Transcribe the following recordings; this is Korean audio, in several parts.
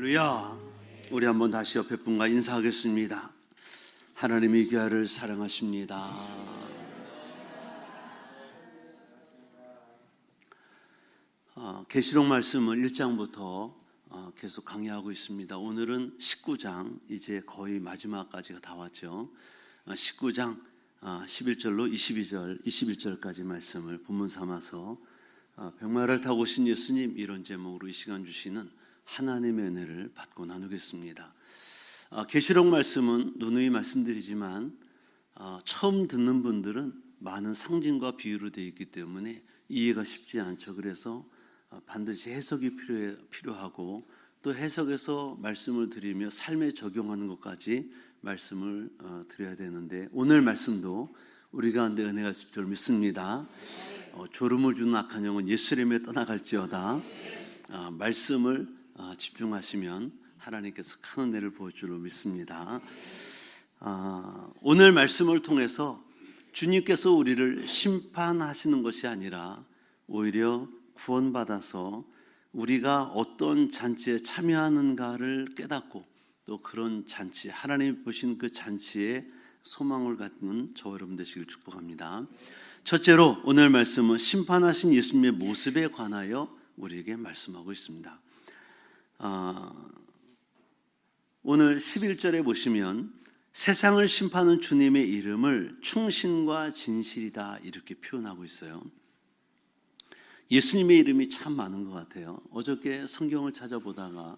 할렐루야. 우리 한번 다시 옆에 분과 인사하겠습니다. 하나님이 귀하를 사랑하십니다. 계시록 말씀을 1장부터 계속 강의하고 있습니다. 오늘은 19장, 이제 거의 마지막까지가 다 왔죠. 19장 11절로 21절까지 말씀을 본문 삼아서 병마를 타고 오신 예수님, 이런 제목으로 이 시간 주시는 하나님의 은혜를 받고 나누겠습니다. 계시록 말씀은 누누이 말씀드리지만 처음 듣는 분들은 많은 상징과 비유로 되어 있기 때문에 이해가 쉽지 않죠. 그래서 반드시 해석이 필요하고, 또 해석해서 말씀을 드리며 삶에 적용하는 것까지 말씀을 드려야 되는데, 오늘 말씀도 우리 가운데 은혜가 있을 줄 믿습니다. 졸음을 주는 악한 영은 예수님에 떠나갈지어다. 말씀을 집중하시면 하나님께서 큰 은혜를 보여줄 줄로 믿습니다. 오늘 말씀을 통해서 주님께서 우리를 심판하시는 것이 아니라 오히려 구원받아서 우리가 어떤 잔치에 참여하는가를 깨닫고, 또 그런 잔치, 하나님이 보신 그 잔치에 소망을 갖는 저와 여러분 되시길 축복합니다. 첫째로 오늘 말씀은 심판하신 예수님의 모습에 관하여 우리에게 말씀하고 있습니다. 오늘 11절에 보시면 세상을 심판하는 주님의 이름을 충신과 진실이다, 이렇게 표현하고 있어요. 예수님의 이름이 참 많은 것 같아요. 어저께 성경을 찾아보다가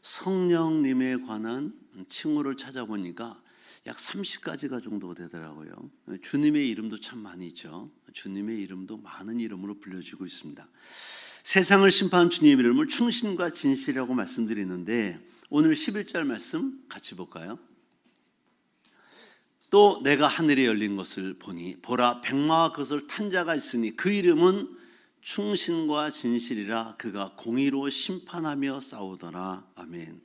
성령님에 관한 칭호를 찾아보니까 약 30가지가 정도 되더라고요. 주님의 이름도 참 많이 있죠. 주님의 이름도 많은 이름으로 불려지고 있습니다. 세상을 심판하는 주님의 이름을 충신과 진실이라고 말씀드리는데, 오늘 11절 말씀 같이 볼까요? 또 내가 하늘에 열린 것을 보니 보라, 백마와 그것을 탄 자가 있으니 그 이름은 충신과 진실이라. 그가 공의로 심판하며 싸우더라. 아멘.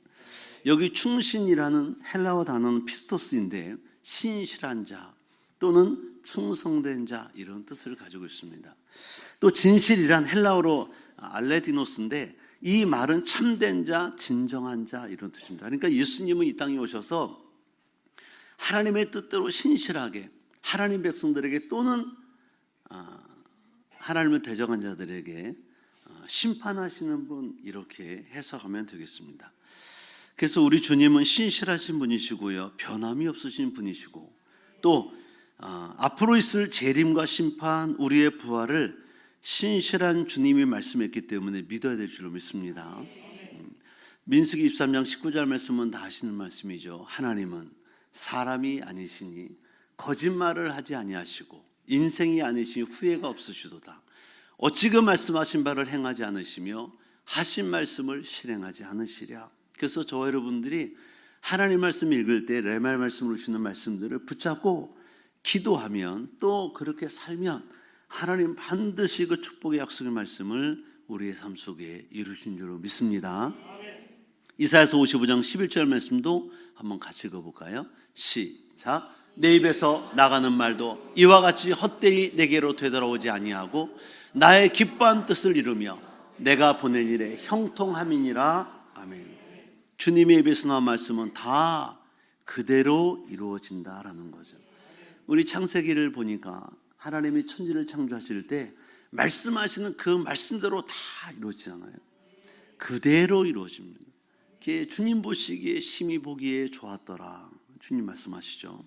여기 충신이라는 헬라어 단어는 피스토스인데 신실한 자 또는 충성된 자, 이런 뜻을 가지고 있습니다. 또 진실이란 헬라어로 알레디노스인데 이 말은 참된 자, 진정한 자, 이런 뜻입니다. 그러니까 예수님은 이 땅에 오셔서 하나님의 뜻대로 신실하게 하나님 백성들에게 또는 하나님을 대적한 자들에게 심판하시는 분, 이렇게 해석하면 되겠습니다. 그래서 우리 주님은 신실하신 분이시고요, 변함이 없으신 분이시고, 또 앞으로 있을 재림과 심판, 우리의 부활을 신실한 주님이 말씀했기 때문에 믿어야 될 줄로 믿습니다. 민수기 23장 19절 말씀은 다 아시는 말씀이죠. 하나님은 사람이 아니시니 거짓말을 하지 아니하시고 인생이 아니시니 후회가 없으시도다. 어찌 그 말씀하신 바를 행하지 않으시며 하신 말씀을 실행하지 않으시랴. 그래서 저와 여러분들이 하나님 말씀 읽을 때 레말 말씀으로 주시는 말씀들을 붙잡고 기도하면, 또 그렇게 살면 하나님 반드시 그 축복의 약속의 말씀을 우리의 삶 속에 이루신 줄로 믿습니다. 이사야서 55장 11절 말씀도 한번 같이 읽어볼까요? 시작. 내 입에서 나가는 말도 이와 같이 헛되이 내게로 되돌아오지 아니하고 나의 기뻐한 뜻을 이루며 내가 보낸 일에 형통함이니라. 아멘. 주님의 입에서 나온 말씀은 다 그대로 이루어진다라는 거죠. 우리 창세기를 보니까 하나님이 천지를 창조하실 때 말씀하시는 그 말씀대로 다 이루어지잖아요. 그대로 이루어집니다. 그게 주님 보시기에 심히 보기에 좋았더라, 주님 말씀하시죠.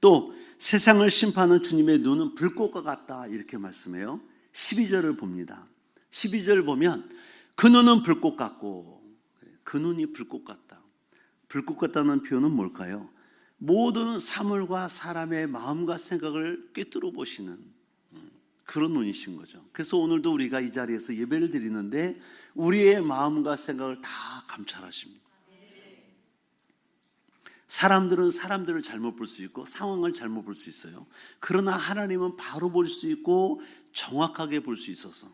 또 세상을 심판하는 주님의 눈은 불꽃과 같다, 이렇게 말씀해요. 12절을 봅니다. 12절 보면 그 눈은 불꽃 같고, 그 눈이 불꽃 같다. 불꽃 같다는 표현은 뭘까요? 모든 사물과 사람의 마음과 생각을 꿰뚫어 보시는 그런 눈이신 거죠. 그래서 오늘도 우리가 이 자리에서 예배를 드리는데 우리의 마음과 생각을 다 감찰하십니다. 사람들은 사람들을 잘못 볼 수 있고 상황을 잘못 볼 수 있어요. 그러나 하나님은 바로 볼 수 있고 정확하게 볼 수 있어서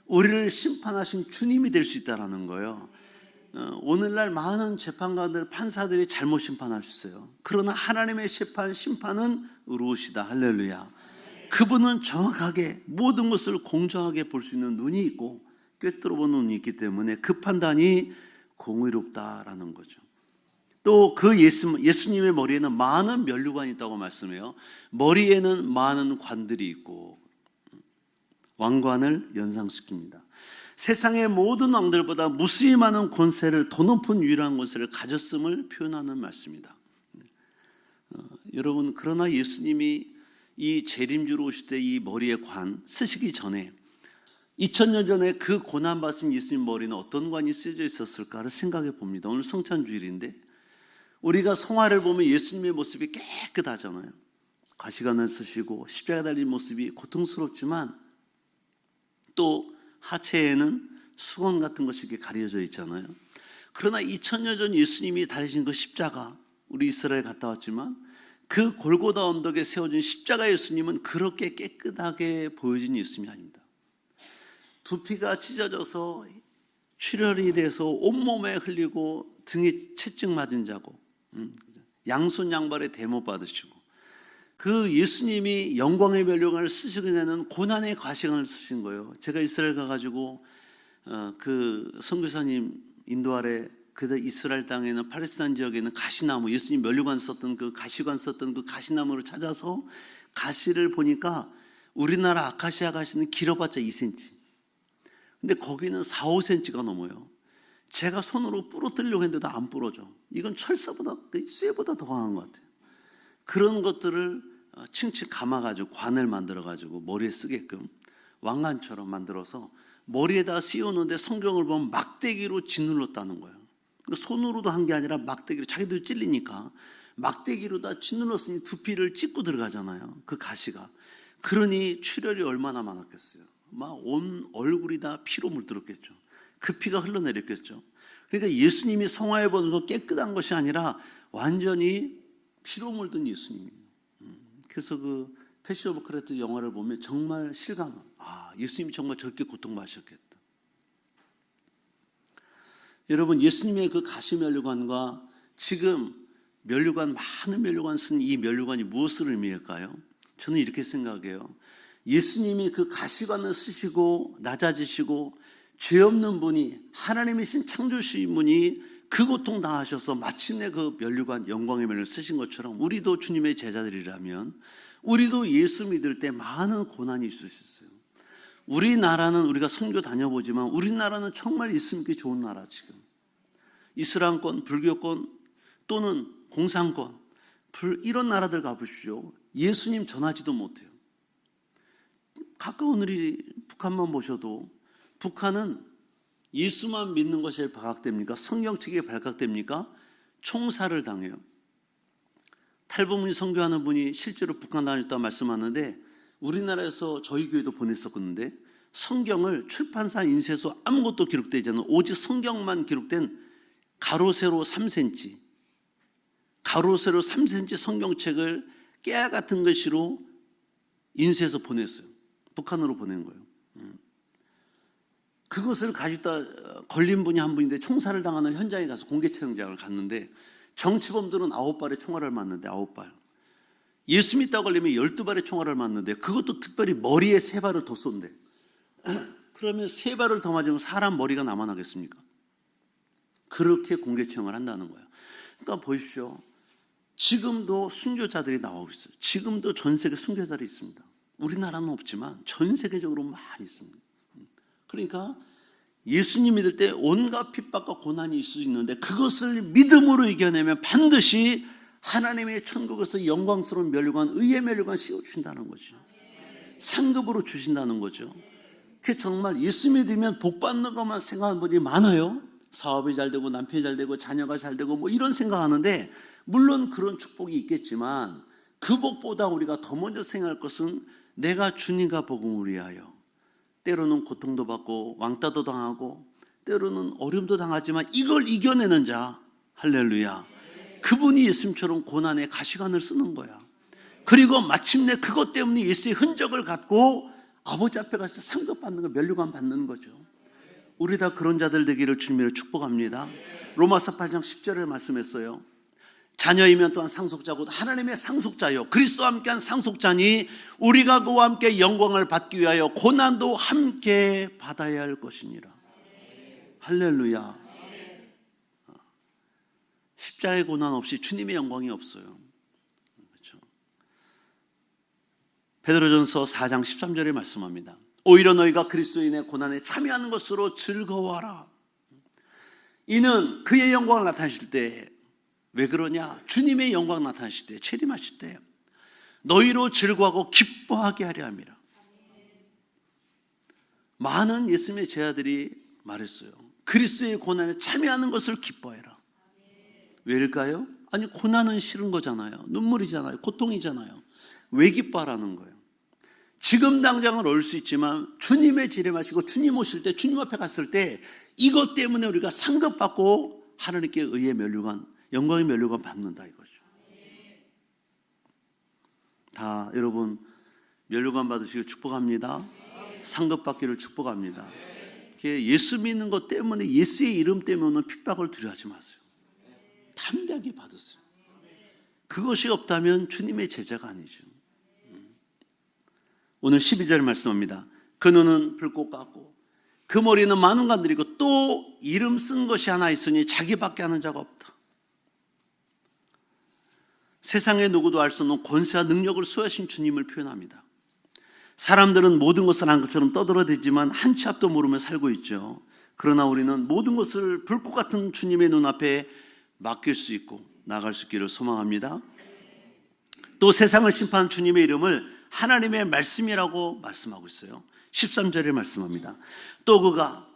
우리를 심판하신 주님이 될 수 있다는 거예요. 오늘날 많은 재판관들, 판사들이 잘못 심판할 수 있어요. 그러나 하나님의 심판은 의로우시다. 할렐루야. 그분은 정확하게 모든 것을 공정하게 볼 수 있는 눈이 있고 꿰뚫어 보는 눈이 있기 때문에 그 판단이 공의롭다라는 거죠. 또 그 예수님의 머리에는 많은 면류관이 있다고 말씀해요. 머리에는 많은 관들이 있고 왕관을 연상시킵니다. 세상의 모든 왕들보다 무수히 많은 권세를, 더 높은 유일한 권세를 가졌음을 표현하는 말씀입니다. 여러분, 그러나 예수님이 이 재림주로 오실 때 이 머리에 관 쓰시기 전에 2000년 전에 그 고난받으신 예수님 머리는 어떤 관이 쓰여져 있었을까를 생각해 봅니다. 오늘 성찬주일인데 우리가 성화를 보면 예수님의 모습이 깨끗하잖아요. 가시관을 쓰시고 십자가 달린 모습이 고통스럽지만 또 하체에는 수건 같은 것이 이렇게 가려져 있잖아요. 그러나 2000년 전 예수님이 달리신 그 십자가, 우리 이스라엘 갔다 왔지만 그 골고다 언덕에 세워진 십자가 예수님은 그렇게 깨끗하게 보여진 예수님이 아닙니다. 두피가 찢어져서 출혈이 돼서 온몸에 흘리고 등에 채찍 맞은 자고 양손 양발에 대못 받으시고 그 예수님이 영광의 면류관을 쓰시게 되는 고난의 가시관을 쓰신 거예요. 제가 이스라엘 가가지고 그 선교사님 인도하래 그 이스라엘 땅에는 팔레스타인 지역에 있는 가시나무, 예수님 면류관 썼던 그 가시관 썼던 그 가시나무를 찾아서 가시를 보니까 우리나라 아카시아 가시는 길어봤자 2cm. 근데 거기는 4, 5cm가 넘어요. 제가 손으로 부러뜨리려고 했는데도 안 부러져. 이건 철사보다, 쇠보다 더 강한 것 같아요. 그런 것들을 층층 감아가지고 관을 만들어가지고 머리에 쓰게끔 왕관처럼 만들어서 머리에다 씌우는데 성경을 보면 막대기로 짓눌렀다는 거예요. 손으로도 한 게 아니라 막대기로, 자기도 찔리니까 막대기로 다 짓눌렀으니 두피를 찢고 들어가잖아요. 그 가시가. 그러니 출혈이 얼마나 많았겠어요. 막 온 얼굴이 다 피로 물들었겠죠. 그 피가 흘러내렸겠죠. 그러니까 예수님이 성화에 보는 거 깨끗한 것이 아니라 완전히 피로 물든 예수님이에요. 그래서 그 패션 오브 크라이스트 영화를 보면 정말 실감, 예수님이 정말 저렇게 고통받으셨겠다. 여러분, 예수님의 그 가시 면류관과 지금 면류관, 많은 면류관 쓴 이 면류관이 무엇을 의미할까요? 저는 이렇게 생각해요. 예수님이 그 가시관을 쓰시고 낮아지시고 죄 없는 분이, 하나님이신 창조주신 분이 그 고통 당하셔서 마침내 그 면류관, 영광의 면을 쓰신 것처럼 우리도 주님의 제자들이라면 우리도 예수 믿을 때 많은 고난이 있을 수 있어요. 우리나라는, 우리가 선교 다녀보지만 우리나라는 정말 예수 믿기 좋은 나라. 지금 이슬람권, 불교권 또는 공산권, 이런 나라들 가보십시오. 예수님 전하지도 못해요. 가까운 우리 북한만 보셔도 북한은 예수만 믿는 것이 발각됩니까? 성경책이 발각됩니까? 총살을 당해요. 탈북민 선교하는 분이 실제로 북한 다녔다 말씀하는데 우리나라에서 저희 교회도 보냈었는데 성경을 출판사 인쇄소 아무것도 기록되지 않은 오직 성경만 기록된 가로 세로 3cm, 가로 세로 3cm 성경책을 깨알 같은 글씨로 인쇄해서 보냈어요. 북한으로 보낸 거예요. 그것을 가지다 걸린 분이 한 분인데 총살을 당하는 현장에 가서 공개 촬영장을 갔는데 정치범들은 9발의 총알을 맞는데 9발. 예수 믿다 걸리면 12발의 총알을 맞는데 그것도 특별히 머리에 3발을 더 쏜대. 그러면 3발을 더 맞으면 사람 머리가 남아나겠습니까? 그렇게 공개 촬영을 한다는 거예요. 그러니까 보십시오. 지금도 순교자들이 나오고 있어요. 지금도 전 세계 순교자들이 있습니다. 우리나라는 없지만 전 세계적으로 많이 있습니다. 그러니까 예수님 믿을 때 온갖 핍박과 고난이 있을 수 있는데 그것을 믿음으로 이겨내면 반드시 하나님의 천국에서 영광스러운 면류관, 의의 면류관 씌워주신다는 거죠. 상급으로 주신다는 거죠. 그 정말 예수 믿으면 복 받는 것만 생각하는 분이 많아요. 사업이 잘 되고 남편이 잘 되고 자녀가 잘 되고 뭐 이런 생각하는데 물론 그런 축복이 있겠지만 그 복보다 우리가 더 먼저 생각할 것은 내가 주님과 복음을 위하여 때로는 고통도 받고 왕따도 당하고 때로는 어려움도 당하지만 이걸 이겨내는 자, 할렐루야. 그분이 예수님처럼 고난의 가시관을 쓰는 거야. 그리고 마침내 그것 때문에 예수의 흔적을 갖고 아버지 앞에 가서 상급 받는 거, 면류관 받는 거죠. 우리 다 그런 자들 되기를 주님으로 축복합니다. 로마서 8장 10절에 말씀했어요. 자녀이면 또한 상속자고 하나님의 상속자요 그리스도와 함께한 상속자니 우리가 그와 함께 영광을 받기 위하여 고난도 함께 받아야 할 것이니라. 할렐루야. 십자가의 고난 없이 주님의 영광이 없어요. 그렇죠? 베드로전서 4장 13절에 말씀합니다. 오히려 너희가 그리스도인의 고난에 참여하는 것으로 즐거워하라. 이는 그의 영광을 나타내실 때, 왜 그러냐? 주님의 영광 나타내실 때, 재림하실 때 너희로 즐거워하고 기뻐하게 하려 함이라. 많은 예수님의 제자들이 말했어요. 그리스도의 고난에 참여하는 것을 기뻐해라. 왜일까요? 아니, 고난은 싫은 거잖아요. 눈물이잖아요. 고통이잖아요. 왜 기뻐하라는 거예요? 지금 당장은 올 수 있지만 주님의 재림하시고 주님 오실 때, 주님 앞에 갔을 때 이것 때문에 우리가 상급받고 하나님께 의의 면류관, 영광의 면류관 받는다 이거죠. 다 여러분 면류관 받으시길 축복합니다. 상급받기를 축복합니다. 예수 믿는 것 때문에, 예수의 이름 때문에 핍박을 두려워하지 마세요. 담대하게 받으세요. 그것이 없다면 주님의 제자가 아니죠. 오늘 12절 말씀합니다. 그 눈은 불꽃 같고 그 머리는 만운간 들이고 또 이름 쓴 것이 하나 있으니 자기밖에 아는 자가 없다. 세상의 누구도 알 수 없는 권세와 능력을 수하신 주님을 표현합니다. 사람들은 모든 것을 한 것처럼 떠들어대지만 한 치 앞도 모르며 살고 있죠. 그러나 우리는 모든 것을 불꽃 같은 주님의 눈앞에 맡길 수 있고 나갈 수 있기를 소망합니다. 또 세상을 심판한 주님의 이름을 하나님의 말씀이라고 말씀하고 있어요. 13절에 말씀합니다. 또 그가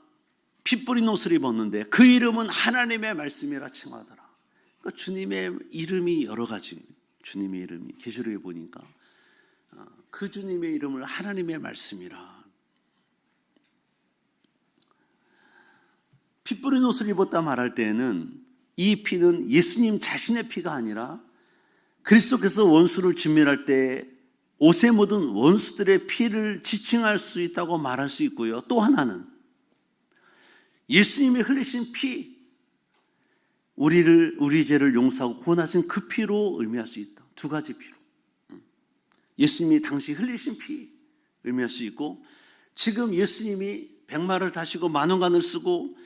피 뿌린 옷을 입었는데 그 이름은 하나님의 말씀이라 칭하더라. 그러니까 주님의 이름이 여러 가지, 주님의 이름이 계시록에 보니까 그 주님의 이름을 하나님의 말씀이라. 피 뿌린 옷을 입었다 말할 때에는 이 피는 예수님 자신의 피가 아니라 그리스도께서 원수를 진멸할 때 옷에 묻은 원수들의 피를 지칭할 수 있다고 말할 수 있고요. 또 하나는 예수님이 흘리신 피, 우리 죄를 용서하고 구원하신 그 피로 의미할 수 있다. 두 가지 피로. 예수님이 당시 흘리신 피 의미할 수 있고, 지금 예수님이 백마를 타시고 만원간을 쓰고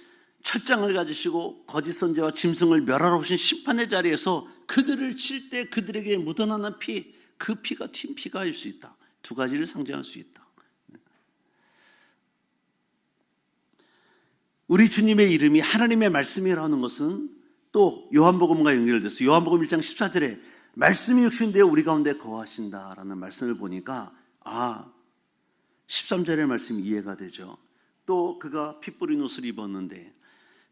철장을 가지시고 거짓 선지자와 짐승을 멸하러 오신 심판의 자리에서 그들을 칠 때 그들에게 묻어나는 피, 그 피가 튄 피가일 수 있다. 두 가지를 상징할 수 있다. 우리 주님의 이름이 하나님의 말씀이라는 것은 또 요한복음과 연결돼서 요한복음 1장 14절에 말씀이 육신되어 우리 가운데 거하신다라는 말씀을 보니까 13절의 말씀이 이해가 되죠. 또 그가 피 뿌린 옷을 입었는데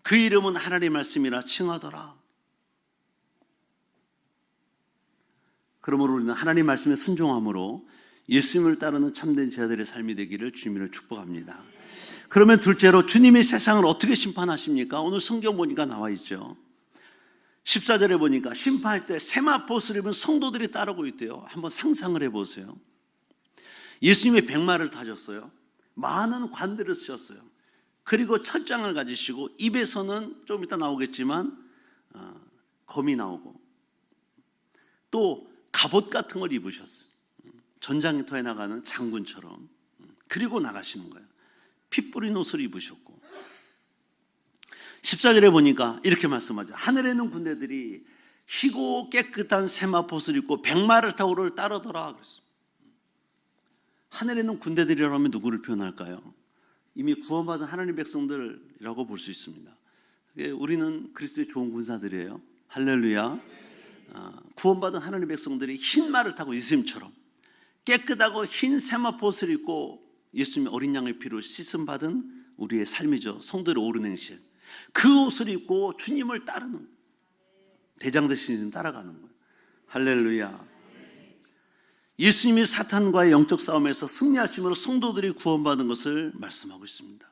그 이름은 하나님의 말씀이라 칭하더라. 그러므로 우리는 하나님 말씀에 순종함으로 예수님을 따르는 참된 제자들의 삶이 되기를 주님으로 축복합니다. 그러면 둘째로 주님이 세상을 어떻게 심판하십니까? 오늘 성경 보니까 나와 있죠. 14절에 보니까 심판할 때 세마포스를 입은 성도들이 따르고 있대요. 한번 상상을 해보세요. 예수님이 백마를 타셨어요. 많은 관들을 쓰셨어요. 그리고 철장을 가지시고 입에서는 좀 이따 나오겠지만 검이 나오고 또 갑옷 같은 걸 입으셨어요. 전장터에 나가는 장군처럼. 그리고 나가시는 거예요. 피 뿌린 옷을 입으셨고 14절에 보니까 이렇게 말씀하죠. 하늘에 있는 군대들이 희고 깨끗한 세마포스를 입고 백마를 타고 그를 따르더라 그랬어요. 하늘에 있는 군대들이라면 누구를 표현할까요? 이미 구원받은 하나님 백성들이라고 볼 수 있습니다. 우리는 그리스도의 좋은 군사들이에요. 할렐루야. 구원받은 하나님 백성들이 흰 말을 타고 예수님처럼 깨끗하고 흰 세마포스를 입고 예수님의 어린 양의 피로 씻음받은 우리의 삶이죠. 성도의 옳은 행실. 그 옷을 입고 주님을 따르는, 대장 되신 예수님 따라가는 거예요. 할렐루야. 예수님이 사탄과의 영적 싸움에서 승리하심으로 성도들이 구원받은 것을 말씀하고 있습니다.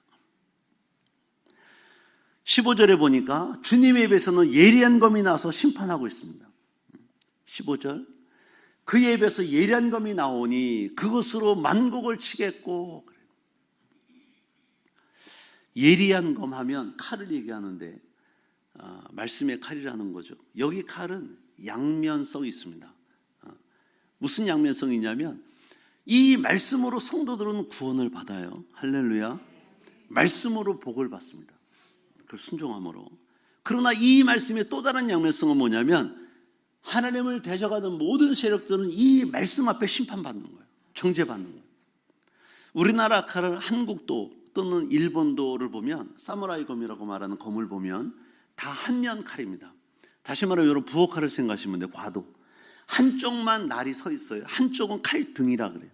15절에 보니까 주님의 입에서는 예리한 검이 나와서 심판하고 있습니다. 15절, 그의 입에서 예리한 검이 나오니 그것으로 만국을 치겠고. 예리한 검 하면 칼을 얘기하는데 말씀의 칼이라는 거죠. 여기 칼은 양면성이 있습니다. 무슨 양면성이 있냐면 이 말씀으로 성도들은 구원을 받아요. 할렐루야. 말씀으로 복을 받습니다. 그걸 순종함으로. 그러나 이 말씀의 또 다른 양면성은 뭐냐면 하나님을 대적하는 모든 세력들은 이 말씀 앞에 심판받는 거예요. 정죄받는 거예요. 우리나라 칼을 한국도 또는 일본도를 보면 사무라이 검이라고 말하는 검을 보면 다 한면 칼입니다. 다시 말하면 여러분 부엌칼을 생각하시면 돼요. 과도. 한쪽만 날이 서 있어요. 한쪽은 칼등이라 그래요.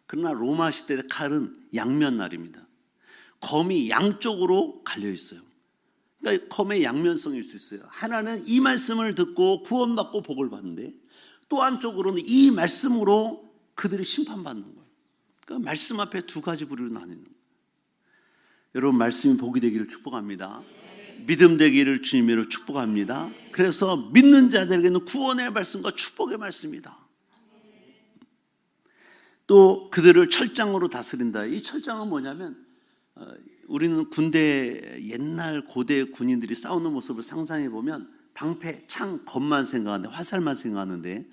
그러나 로마 시대 칼은 양면 날입니다. 검이 양쪽으로 갈려 있어요. 그러니까 검의 양면성일 수 있어요. 하나는 이 말씀을 듣고 구원받고 복을 받는데 또 한쪽으로는 이 말씀으로 그들이 심판받는 거예요. 그러니까 말씀 앞에 두 가지 부류로 나뉘는 거예요. 여러분 말씀이 복이 되기를 축복합니다. 믿음 되기를 주님으로 축복합니다. 그래서 믿는 자들에게는 구원의 말씀과 축복의 말씀이다. 또 그들을 철장으로 다스린다. 이 철장은 뭐냐면 우리는 군대 옛날 고대 군인들이 싸우는 모습을 상상해 보면 방패, 창, 검만 생각하는데 화살만 생각하는데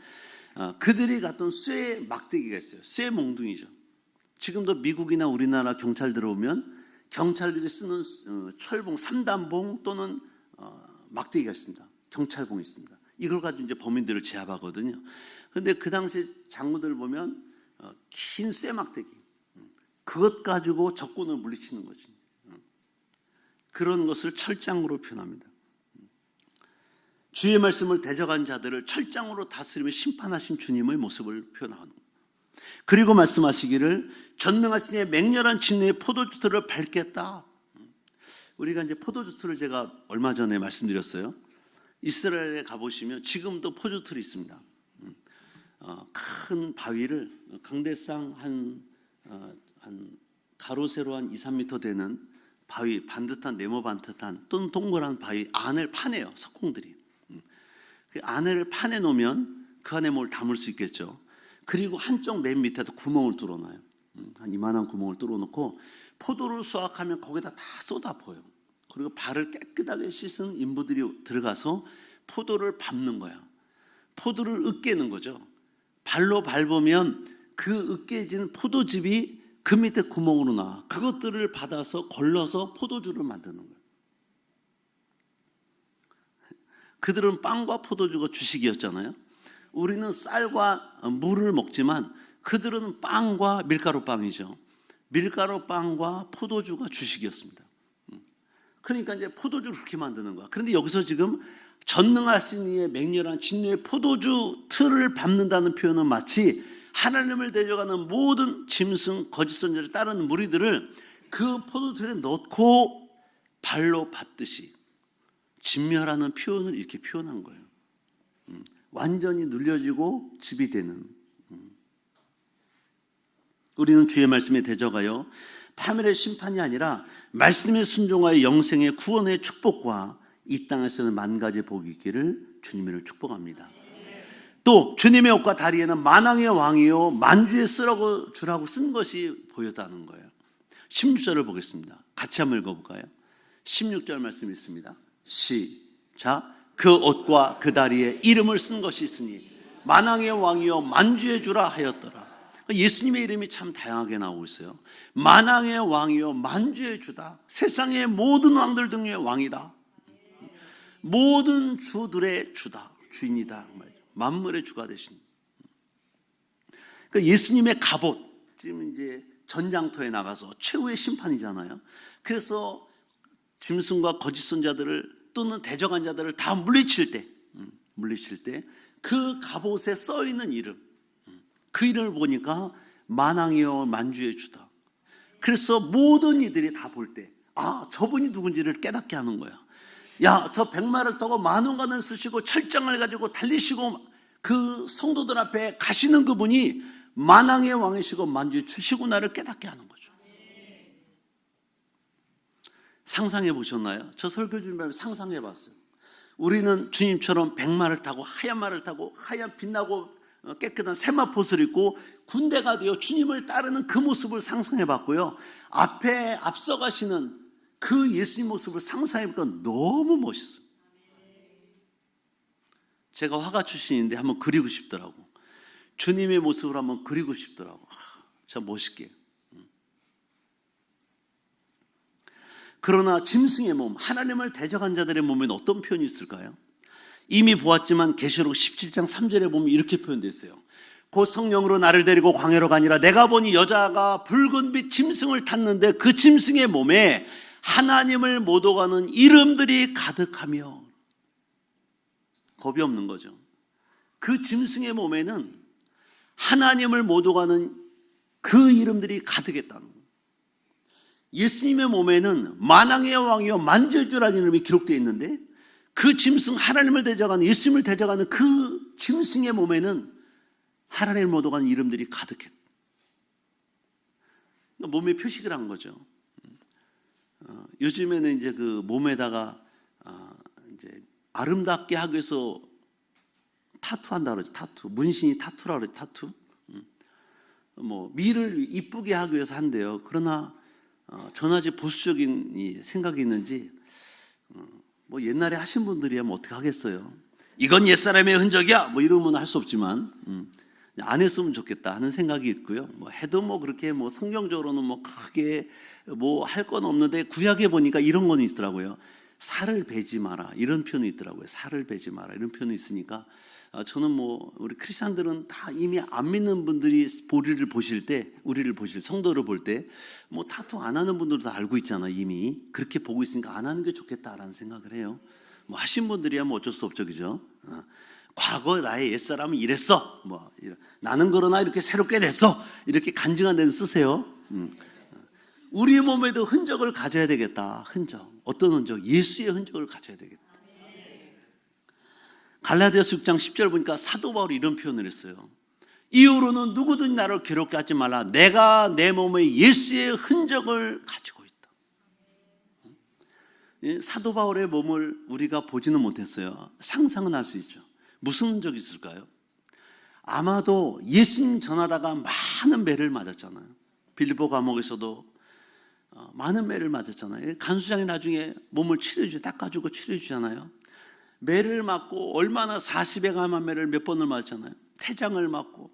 그들이 갖던 쇠 막대기가 있어요. 쇠 몽둥이죠. 지금도 미국이나 우리나라 경찰 들어오면 경찰들이 쓰는 철봉, 3단봉 또는 막대기가 있습니다. 경찰봉이 있습니다. 이걸 가지고 이제 범인들을 제압하거든요. 그런데 그 당시 장군들을 보면 긴 쇠 막대기, 그것 가지고 적군을 물리치는 거지. 그런 것을 철장으로 표현합니다. 주의 말씀을 대적한 자들을 철장으로 다스리며 심판하신 주님의 모습을 표현하는 겁니다. 그리고 말씀하시기를 전능하신 이의 맹렬한 진노의 포도주틀을 밟겠다. 우리가 이제 포도주틀을 제가 얼마 전에 말씀드렸어요. 이스라엘에 가보시면 지금도 포도주틀이 있습니다. 큰 바위를 강대상 한 가로 세로 한 2, 3m 되는 바위, 반듯한 네모 반듯한 또는 동그란 바위 안을 파내요. 석공들이. 그 안을 파내 놓으면 그 안에 뭘 담을 수 있겠죠. 그리고 한쪽 맨 밑에도 구멍을 뚫어놔요. 한 이만한 구멍을 뚫어놓고 포도를 수확하면 거기다 다 쏟아부어요. 그리고 발을 깨끗하게 씻은 인부들이 들어가서 포도를 밟는 거야. 포도를 으깨는 거죠. 발로 밟으면 그 으깨진 포도즙이 그 밑에 구멍으로 나와. 그것들을 받아서 걸러서 포도주를 만드는 거예요. 그들은 빵과 포도주가 주식이었잖아요. 우리는 쌀과 물을 먹지만 그들은 빵과 밀가루빵이죠. 밀가루빵과 포도주가 주식이었습니다. 그러니까 이제 포도주를 그렇게 만드는 거야. 그런데 여기서 지금 전능하신 이의 맹렬한 진노의 포도주 틀을 밟는다는 표현은 마치 하나님을 대적하는 모든 짐승, 거짓 선지자를 따르는 무리들을 그 포도틀에 넣고 발로 밟듯이 진멸하는 표현을 이렇게 표현한 거예요. 완전히 눌려지고 집이 되는. 우리는 주의 말씀에 대적하여 파멸의 심판이 아니라 말씀에 순종하여 영생의 구원의 축복과 이 땅에서는 만 가지 복이 있기를 주님을 축복합니다. 또 주님의 옷과 다리에는 만왕의 왕이요 만주의 쓰라고 주라고 쓴 것이 보였다는 거예요. 16절을 보겠습니다. 같이 한번 읽어볼까요? 16절 말씀 있습니다. 시작. 그 옷과 그 다리에 이름을 쓴 것이 있으니 만왕의 왕이요 만주의 주라 하였더라. 예수님의 이름이 참 다양하게 나오고 있어요. 만왕의 왕이요 만주의 주다. 세상의 모든 왕들 등의 왕이다. 모든 주들의 주다. 주인이다. 만물의 주가 되신. 그러니까 예수님의 갑옷, 지금 이제 전장터에 나가서 최후의 심판이잖아요. 그래서 짐승과 거짓 선자들을 또는 대적한 자들을 다 물리칠 때 그 갑옷에 써 있는 이름, 그 이름을 보니까 만왕이여 만주의 주다. 그래서 모든 이들이 다 볼 때, 아, 저분이 누군지를 깨닫게 하는 거야. 야, 저 백마를 타고 만원간을 쓰시고 철장을 가지고 달리시고 그 성도들 앞에 가시는 그분이 만왕의 왕이시고 만주의 주시구나를 깨닫게 하는 거죠. 상상해 보셨나요? 저 설교 준비하면서 상상해 봤어요. 우리는 주님처럼 백마를 타고 하얀 말을 타고 하얀 빛나고 깨끗한 세마포를 입고 군대가 되어 주님을 따르는 그 모습을 상상해 봤고요. 앞에 앞서가시는 그 예수님 모습을 상상해 보니까 너무 멋있어요. 제가 화가 출신인데 한번 그리고 싶더라고. 주님의 모습을 한번 그리고 싶더라고. 참 멋있게. 그러나 짐승의 몸, 하나님을 대적한 자들의 몸에는 어떤 표현이 있을까요? 이미 보았지만 계시록 17장 3절에 보면 이렇게 표현되어 있어요. 곧 성령으로 나를 데리고 광야로 가니라. 내가 보니 여자가 붉은 빛 짐승을 탔는데 그 짐승의 몸에 하나님을 못 오가는 이름들이 가득하며. 겁이 없는 거죠. 그 짐승의 몸에는 하나님을 못 오가는 그 이름들이 가득했다는 거예요. 예수님의 몸에는 만왕의 왕이요 만주주라는 이름이 기록되어 있는데 그 짐승, 하나님을 대적하는, 예수님을 대적하는 그 짐승의 몸에는 하나님을 못 오가는 이름들이 가득했다. 몸에 표식을 한 거죠. 요즘에는 이제 그 몸에다가 이제 아름답게 하기 위해서 타투한다 그러죠. 타투. 문신이 타투라 그러죠. 타투. 뭐 미를 이쁘게 하기 위해서 한대요. 그러나 저는 아직 보수적인 생각이 있는지 뭐 옛날에 하신 분들이야 뭐 어떻게 하겠어요. 이건 옛사람의 흔적이야 뭐 이러면 할 수 없지만 안 했으면 좋겠다 하는 생각이 있고요. 뭐 해도 뭐 그렇게 뭐 성경적으로는 뭐 크게 뭐 할 건 없는데 구약에 보니까 이런 건 있더라고요. 살을 베지 마라 이런 표현이 있더라고요. 살을 베지 마라 이런 표현이 있으니까 저는 뭐 우리 크리스찬들은 다 이미 안 믿는 분들이 우리를 보실 때 성도를 볼 때 뭐 타투 안 하는 분들도 알고 있잖아. 이미 그렇게 보고 있으니까 안 하는 게 좋겠다라는 생각을 해요. 뭐 하신 분들이야 뭐 어쩔 수 없죠, 그죠? 과거 나의 옛사람은 이랬어. 뭐 나는 그러나 이렇게 새롭게 됐어. 이렇게 간증한 데는 쓰세요. 우리 몸에도 흔적을 가져야 되겠다. 흔적. 어떤 흔적? 예수의 흔적을 가져야 되겠다. 갈라디아서 6장 10절 보니까 사도 바울이 이런 표현을 했어요. 이후로는 누구든지 나를 괴롭게 하지 말라. 내가 내 몸에 예수의 흔적을 가지고 있다. 사도 바울의 몸을 우리가 보지는 못했어요. 상상은 할 수 있죠. 무슨 흔적이 있을까요? 아마도 예수님 전하다가 많은 매를 맞았잖아요. 빌립보 감옥에서도 많은 매를 맞았잖아요. 간수장이 나중에 몸을 닦아주고 치료해주잖아요. 매를 맞고 얼마나 40에 가만 매를 몇 번을 맞았잖아요. 태장을 맞고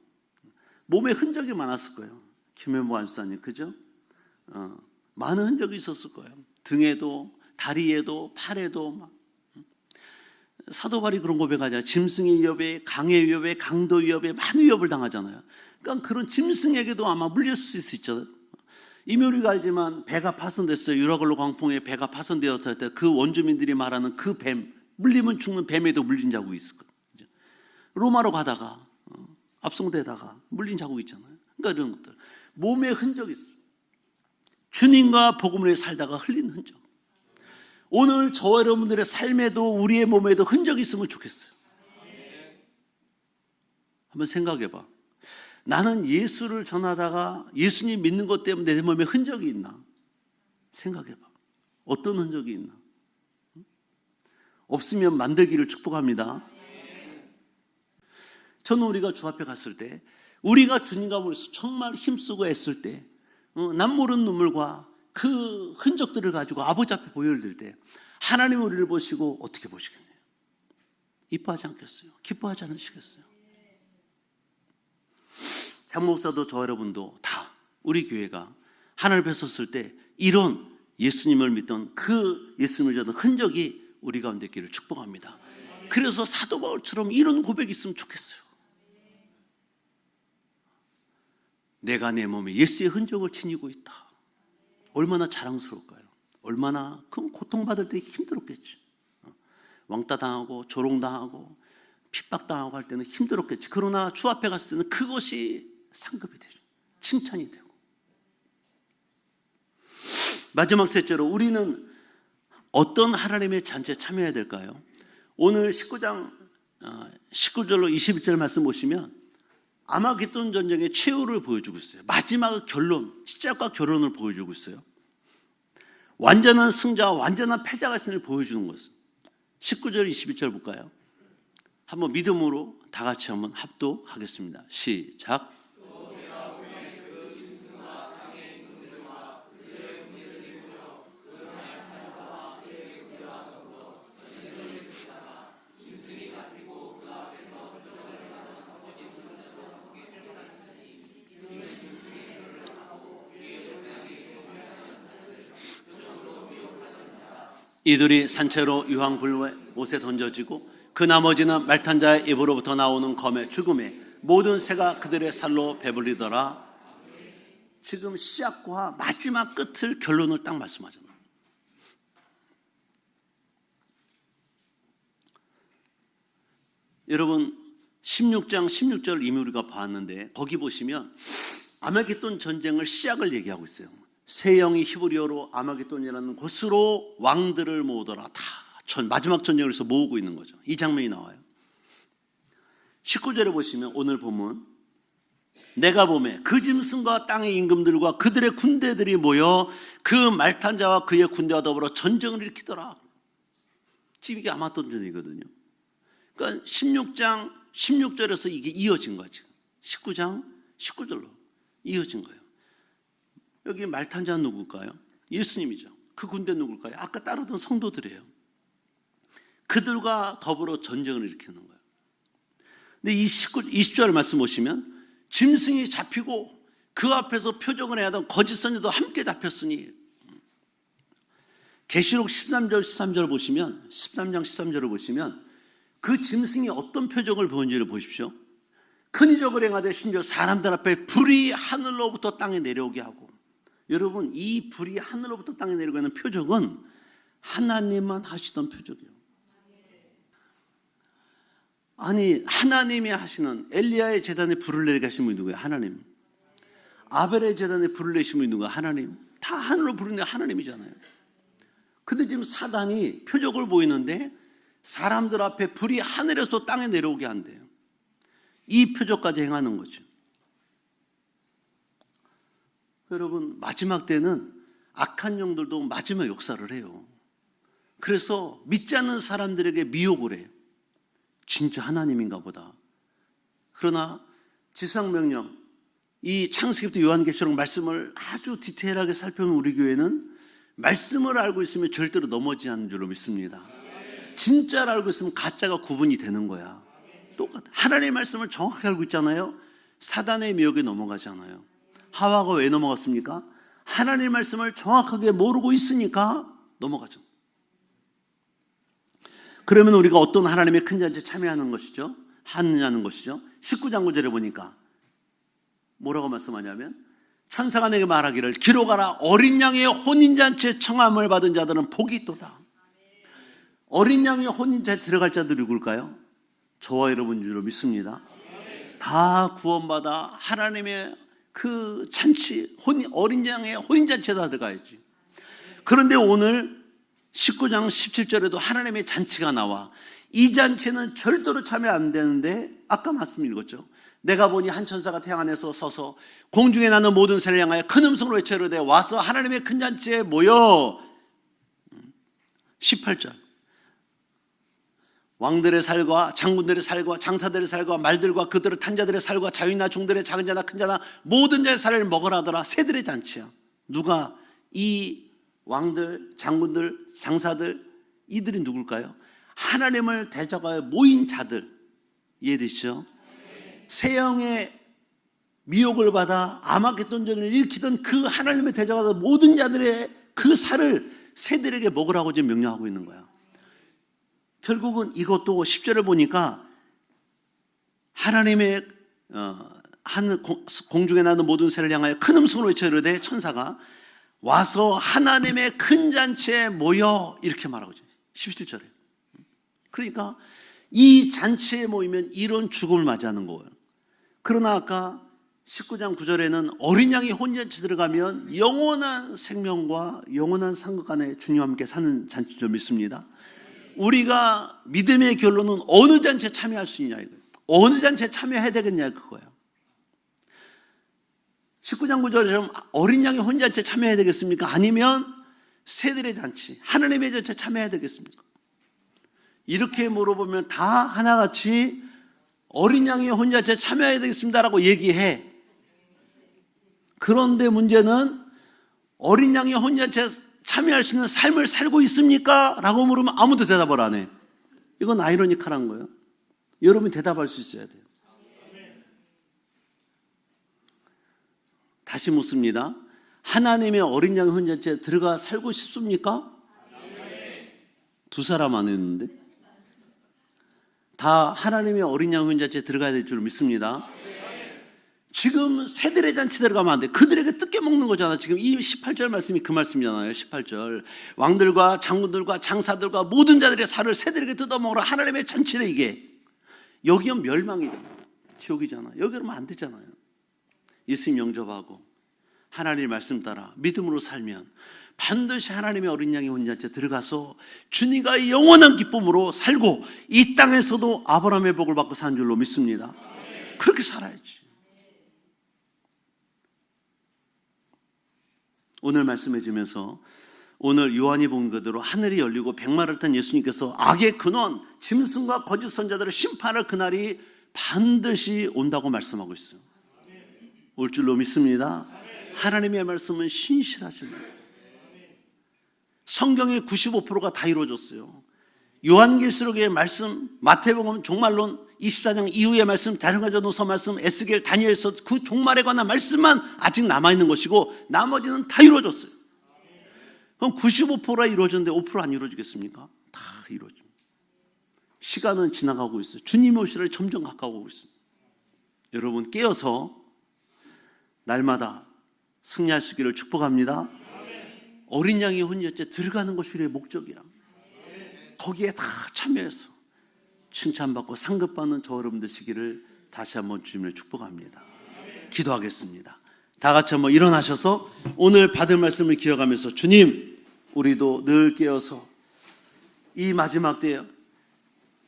몸에 흔적이 많았을 거예요. 김현보 안수사님, 그죠? 많은 흔적이 있었을 거예요. 등에도 다리에도 팔에도 막. 사도 바울이 그런 고백하잖아요. 짐승의 위협에, 강의 위협에, 강도 위협에 많은 위협을 당하잖아요. 그러니까 그런 짐승에게도 아마 물렸을 수 있잖아요. 이미 우리가 알지만 배가 파손됐어요. 유라굴로 광풍에 배가 파손되었을 때 그 원주민들이 말하는 그 뱀, 물리면 죽는 뱀에도 물린 자국이 있을 거예요. 로마로 가다가 압송되다가 물린 자국이 있잖아요. 그러니까 이런 것들 몸에 흔적이 있어요. 주님과 복음을 위해 살다가 흘린 흔적. 오늘 저와 여러분들의 삶에도 우리의 몸에도 흔적이 있으면 좋겠어요. 한번 생각해봐. 나는 예수를 전하다가 예수님 믿는 것 때문에 내 몸에 흔적이 있나? 생각해봐. 어떤 흔적이 있나? 없으면 만들기를 축복합니다. 저는 우리가 주 앞에 갔을 때, 우리가 주님과 멀리서 정말 힘쓰고 애쓸 때, 남모르는 눈물과 그 흔적들을 가지고 아버지 앞에 보여드릴 때 하나님이 우리를 보시고 어떻게 보시겠네요? 이뻐하지 않겠어요? 기뻐하지 않으시겠어요? 장목사도 저 여러분도 다 우리 교회가 하나님 앞에 섰을 때 이런 예수님을 믿던 그 예수님을 전하는 흔적이 우리 가운데 있기를 축복합니다. 그래서 사도 바울처럼 이런 고백이 있으면 좋겠어요. 내가 내 몸에 예수의 흔적을 지니고 있다. 얼마나 자랑스러울까요? 얼마나 그 고통받을 때 힘들었겠지. 왕따 당하고 조롱당하고 핍박당하고 할 때는 힘들었겠지. 그러나 주 앞에 갔을 때는 그것이 상급이 되죠. 칭찬이 되고. 마지막 셋째로 우리는 어떤 하나님의 잔치에 참여해야 될까요? 오늘 19장 19절로 21절 말씀 보시면 아마겟돈 전쟁의 최후를 보여주고 있어요. 마지막 결론, 시작과 결론을 보여주고 있어요. 완전한 승자와 완전한 패자가 있음을 보여주는 것은 19절 21절 볼까요? 한번 믿음으로 다 같이 한번 합독하겠습니다. 시작. 이들이 산채로 유황불에 못에 던져지고 그 나머지는 말탄 자의 입으로부터 나오는 검의 죽음에 모든 새가 그들의 살로 배불리더라. 지금 시작과 마지막 끝을 결론을 딱 말씀하잖아요. 여러분 16장 16절 이미 우리가 봤는데 거기 보시면 아마겟돈 전쟁을 시작을 얘기하고 있어요. 세 영이 히브리어로 아마겟돈이라는 곳으로 왕들을 모으더라. 다 마지막 전쟁을 해서 모으고 있는 거죠. 이 장면이 나와요. 19절에 보시면 오늘 본문 내가 보매 그 짐승과 땅의 임금들과 그들의 군대들이 모여 그 말탄 자와 그의 군대와 더불어 전쟁을 일으키더라. 지금 이게 아마겟돈 전쟁이거든요. 그러니까 16장 16절에서 이게 이어진 거야. 지금 19장 19절로 이어진 거예요. 여기 말탄 자는 누굴까요? 예수님이죠. 그 군대 누굴까요? 아까 따르던 성도들이에요. 그들과 더불어 전쟁을 일으키는 거예요. 근데 이 20절 말씀 보시면 짐승이 잡히고 그 앞에서 표적을 해야 하던 거짓 선지도 함께 잡혔으니 계시록 13절 13절을 보시면 13장 13절을 보시면 그 짐승이 어떤 표적을 보는지를 보십시오. 큰 이적을 행하되 심지어 사람들 앞에 불이 하늘로부터 땅에 내려오게 하고, 여러분 이 불이 하늘로부터 땅에 내려오게 하는 표적은 하나님만 하시던 표적이에요. 아니 하나님이 하시는 엘리야의 제단에 불을 내리게 하신 분이 누구예요? 하나님. 아벨의 제단에 불을 내신 분이 누구예요? 하나님. 다 하늘로 불을 내 하나님이잖아요. 근데 지금 사단이 표적을 보이는데 사람들 앞에 불이 하늘에서 땅에 내려오게 한대요. 이 표적까지 행하는 거죠. 여러분 마지막 때는 악한 영들도 마지막 역사를 해요. 그래서 믿지 않는 사람들에게 미혹을 해요. 진짜 하나님인가 보다. 그러나 지상명령, 이 창세기부터 요한계시록 말씀을 아주 디테일하게 살펴보면 우리 교회는 말씀을 알고 있으면 절대로 넘어지지 않는 줄로 믿습니다. 진짜를 알고 있으면 가짜가 구분이 되는 거야. 똑같아. 하나님의 말씀을 정확하게 알고 있잖아요. 사단의 미혹에 넘어가지 않아요. 하와가 왜 넘어갔습니까? 하나님의 말씀을 정확하게 모르고 있으니까 넘어가죠. 그러면 우리가 어떤 하나님의 큰 잔치에 참여하는 것이죠? 하느냐는 것이죠. 19장 9절에 보니까 뭐라고 말씀하냐면 천사가 내게 말하기를 기록하라 어린 양의 혼인잔치에 청함을 받은 자들은 복이 있도다. 어린 양의 혼인잔치에 들어갈 자들이 누굴까요? 저와 여러분 줄로 믿습니다. 다 구원받아 하나님의 그 잔치, 어린 양의 혼인잔치에 다 들어가야지. 그런데 오늘 19장 17절에도 하나님의 잔치가 나와 이 잔치는 절대로 참여 안 되는데 아까 말씀 읽었죠. 내가 보니 한 천사가 태양 안에서 서서 공중에 나는 모든 새를 향하여 큰 음성으로 외쳐 이르되 와서 하나님의 큰 잔치에 모여. 18절 왕들의 살과 장군들의 살과 장사들의 살과 말들과 그들을 탄 자들의 살과 자유나 종들의 작은 자나 큰 자나 모든 자의 살을 먹으라 하더라. 새들의 잔치야. 누가 이 왕들, 장군들, 장사들 이들이 누굴까요? 하나님을 대적하여 모인 자들. 이해되시죠? 세영의 미혹을 받아 아마겟돈 전을 일으키던 그 하나님의 대적하여 모든 자들의 그 살을 새들에게 먹으라고 지금 명령하고 있는 거야. 결국은 이것도 10절을 보니까 하나님의 하늘 공중에 나는 모든 새를 향하여 큰 음성으로 외쳐 이르되 천사가 와서 하나님의 큰 잔치에 모여 이렇게 말하고 있어요. 17절에. 그러니까 이 잔치에 모이면 이런 죽음을 맞이하는 거예요. 그러나 아까 19장 9절에는 어린 양이 혼인잔치 들어가면 영원한 생명과 영원한 상급 안에 주님과 함께 사는 잔치인 줄 믿습니다. 우리가 믿음의 결론은 어느 잔치에 참여할 수 있냐 이거예요. 어느 잔치에 참여해야 되겠냐 그거예요. 19장 9절처럼 어린 양의 혼인잔치에 참여해야 되겠습니까? 아니면 새들의 잔치, 하나님의 잔치에 참여해야 되겠습니까? 이렇게 물어보면 다 하나같이 어린 양의 혼인잔치에 참여해야 되겠습니다라고 얘기해. 그런데 문제는 어린 양의 혼인잔치에 참여할 수 있는 삶을 살고 있습니까? 라고 물으면 아무도 대답을 안 해. 이건 아이러니컬한 거예요. 여러분이 대답할 수 있어야 돼요. 다시 묻습니다. 하나님의 어린 양의 혼인잔치에 들어가 살고 싶습니까? 두 사람 안 했는데? 다 하나님의 어린 양 혼자체 들어가야 될 줄 믿습니다. 지금 새들의 잔치 들어가면 안 돼. 그들에게 뜯겨 먹는 거잖아. 지금 이 18절 말씀이 그 말씀이잖아요. 18절. 왕들과 장군들과 장사들과 모든 자들의 살을 새들에게 뜯어먹으라. 하나님의 잔치래 이게. 여기는 멸망이잖아. 지옥이잖아. 여기 그러면 안 되잖아요. 예수님 영접하고 하나님의 말씀 따라 믿음으로 살면 반드시 하나님의 어린 양이 혼자체 들어가서 주님과의 영원한 기쁨으로 살고 이 땅에서도 아브라함의 복을 받고 사는 줄로 믿습니다. 그렇게 살아야지. 오늘 말씀해 주면서 오늘 요한이 본 그대로 하늘이 열리고 백마를 탄 예수님께서 악의 근원 짐승과 거짓 선자들을 심판할 그날이 반드시 온다고 말씀하고 있어요. 올 줄로 믿습니다. 하나님의 말씀은 신실하신 말씀. 성경의 95%가 다 이루어졌어요. 요한계시록의 말씀, 마태복음 종말론 24장 이후의 말씀, 다니엘서도 말씀, 에스겔 다니엘서 그 종말에 관한 말씀만 아직 남아있는 것이고 나머지는 다 이루어졌어요. 그럼 95%가 이루어졌는데 5% 안 이루어지겠습니까? 다 이루어집니다. 시간은 지나가고 있어요. 주님의 오시를 점점 가까워오고 있습니다. 여러분 깨어서 날마다 승리할 수 있기를 축복합니다. 어린 양이 혼자째 들어가는 것이 우리의 목적이야. 거기에 다 참여해서 칭찬받고 상급받는 저 여러분 되시기를 다시 한번 주님을 축복합니다. 기도하겠습니다. 다 같이 한번 일어나셔서 오늘 받을 말씀을 기억하면서 주님, 우리도 늘 깨어서 이 마지막 때에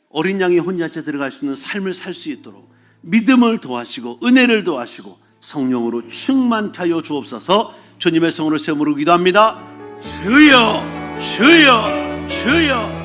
어린 양이 혼자째 들어갈 수 있는 삶을 살 수 있도록 믿음을 도와시고 은혜를 도와시고 성령으로 충만케 하여 주옵소서. 주님의 성으로 세움으로 기도합니다. 주여, 주여, 주여.